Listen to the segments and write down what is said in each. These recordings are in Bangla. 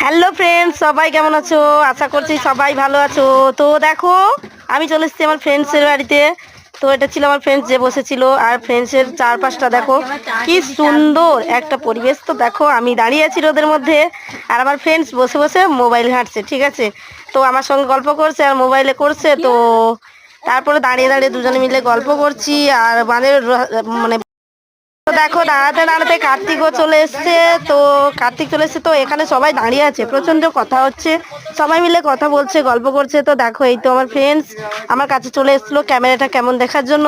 হ্যালো ফ্রেন্ডস, সবাই কেমন আছো? আশা করছি সবাই ভালো আছো। তো দেখো, আমি চলে এসেছি আমার ফ্রেন্ডসের বাড়িতে। তো এটা ছিল আমার ফ্রেন্ডস যে বসেছিল, আর ফ্রেন্ডসের চারপাশটা দেখো কি সুন্দর একটা পরিবেশ। তো দেখো, আমি দাঁড়িয়ে আছি রোদের মধ্যে, আর আমার ফ্রেন্ডস বসে বসে মোবাইল ঘাঁটছে, ঠিক আছে। তো আমার সঙ্গে গল্প করছে আর মোবাইলে করছে। তো তারপরে দাঁড়িয়ে দাঁড়িয়ে দুজনে মিলে গল্প করছি। আর মানে তো দেখো, দাঁড়াতে দাঁড়াতে কার্তিকও চলে এসছে। তো কার্তিক চলে এসছে, তো এখানে সবাই দাঁড়িয়ে আছে, প্রচন্ড কথা হচ্ছে, সবাই মিলে কথা বলছে, গল্প করছে। তো দেখো, এই তো আমার ফ্রেন্ডস আমার কাছে চলে এসেছিলো ক্যামেরাটা কেমন দেখার জন্য।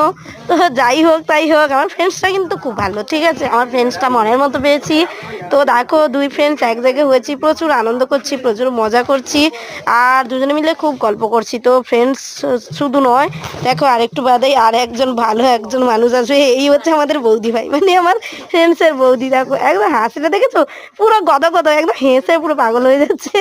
তো যাই হোক তাই হোক, আমার ফ্রেন্ডসটা কিন্তু খুব ভালো, ঠিক আছে। আমার ফ্রেন্ডসটা মনের মতো পেয়েছি। তো দেখো, দুই ফ্রেন্ডস এক জায়গায় হয়েছি, প্রচুর আনন্দ করছি, প্রচুর মজা করছি, আর দুজনে মিলে খুব গল্প করছি। তো ফ্রেন্ডস শুধু নয়, দেখো আরেকটু বাদেই আর একজন ভালো একজন মানুষ আসবে, এই হচ্ছে আমাদের বৌদি ভাই, মানে আমার ফ্রেন্ডসের বৌদি। দেখো একদম হাসিটা দেখেছো, পুরো গদ গদ একদম হেসে পুরো পাগল হয়ে যাচ্ছে।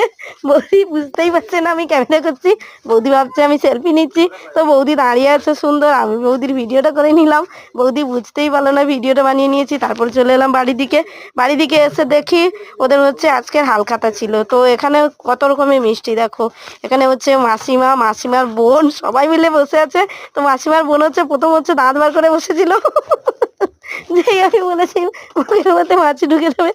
বৌদি বুঝতেই পারছে না আমি ক্যামেরা করছি, বৌদি ভাবছে আমি সেলফি নিচ্ছি। তো বৌদি দাঁড়িয়ে আছে সুন্দর, আমি বৌদির ভিডিওটা করে নিলাম। বৌদি বুঝতেই পারলো না, ভিডিওটা বানিয়ে নিয়েছি। তারপর চলে এলাম বাড়ি দিকে এসে দেখি ওদের হচ্ছে আজকের হালখাতা ছিল। তো এখানে কত রকমের মিষ্টি দেখো, এখানে হচ্ছে মাসিমার বোন সবাই মিলে বসে আছে। তো মাসিমার বোন হচ্ছে প্রথম হচ্ছে দাঁত বার করে বসেছিল। যেই আমি বলেছি মুখের মধ্যে মাছি ঢুকে দেবে,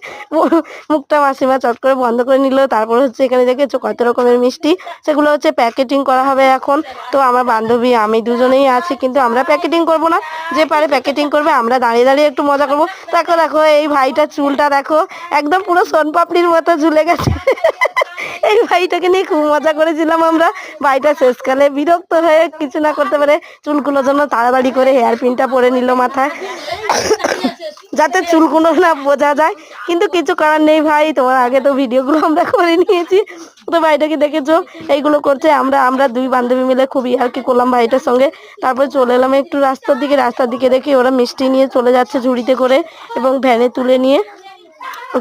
মুখটা মাসিমা চট করে বন্ধ করে নিল। তারপর হচ্ছে এখানে দেখেছো কত রকমের মিষ্টি, সেগুলো হচ্ছে প্যাকেটিং করা হবে এখন। তো আমার বান্ধবী আমি দুজনেই আছি, কিন্তু আমরা প্যাকেটিং করব না, যে পারে প্যাকেটিং করবে, আমরা দাঁড়িয়ে দাঁড়িয়ে একটু মজা করবো। দেখো দেখো, এই ভাইটার চুলটা দেখো, একদম পুরো সোনপাপড়ির মতো ঝুলে গেছে। এই ভাইটাকে নিয়ে খুব মজা করেছিলাম আমরা। ভাইটা শেষকালে বিরক্ত হয়ে কিছু না করতে পারে, চুলগুলোর জন্য তাড়াতাড়ি করে হেয়ার পিনটা পরে নিল মাথায়, যাতে চুলগুলো না বোঝা যায়। কিন্তু কিছু করার নেই ভাই, তোমার আগে তো ভিডিওগুলো আমরা করে নিয়েছি। তো ভাইটাকে দেখেছো এইগুলো করছে, আমরা দুই বান্ধবী মিলে খুবই আর কি করলাম ভাইটার সঙ্গে। তারপর চলে এলাম একটু রাস্তার দিকে দেখি ওরা মিষ্টি নিয়ে চলে যাচ্ছে ঝুড়িতে করে এবং ভ্যানে তুলে নিয়ে।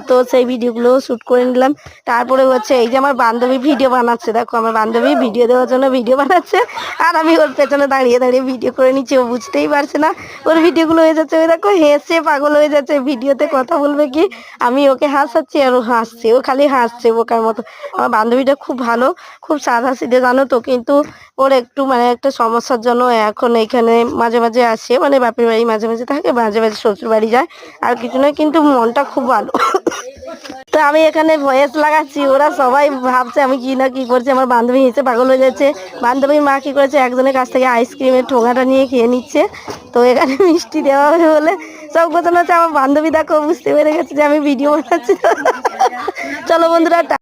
তো সেই ভিডিওগুলো শ্যুট করে নিলাম। তারপরে হচ্ছে এই যে আমার বান্ধবী ভিডিও বানাচ্ছে, দেখো আমার বান্ধবী ভিডিও দেওয়ার জন্য ভিডিও বানাচ্ছে, আর আমি ওর পেছনে দাঁড়িয়ে দাঁড়িয়ে ভিডিও করে নিচ্ছি। ও বুঝতেই পারছে না ওর ভিডিওগুলো হয়ে যাচ্ছে, ওই দেখো হেসে পাগল হয়ে যাচ্ছে, ভিডিওতে কথা বলবে কি, আমি ওকে হাসাচ্ছি আর ও হাসছে, ও খালি হাসছে বোকার মতো। আমার বান্ধবীটা খুব ভালো, খুব সাদাসিধে জানো তো, কিন্তু ওর একটু মানে একটা সমস্যার জন্য এখন এখানে মাঝে মাঝে আসে, মানে বাপের বাড়ি মাঝে মাঝে থাকে, মাঝে মাঝে শ্বশুর বাড়ি যায়, আর কিছু নয়, কিন্তু মনটা খুব ভালো। তো আমি এখানে ভয়েস লাগাচ্ছি, ওরা সবাই ভাবছে আমি কি না কি করছি, আমার বান্ধবী হেসে পাগল হয়ে যাচ্ছে। বান্ধবীর মা কি করেছে, একজনের কাছ থেকে আইসক্রিমের ঠোঙাটা নিয়ে খেয়ে নিচ্ছে। তো এখানে মিষ্টি দেওয়া হবে বলে সব কথা হচ্ছে, আমার বান্ধবী দেখো বুঝতে পেরে গেছে যে আমি ভিডিও বানাচ্ছি। চলো বন্ধুরা।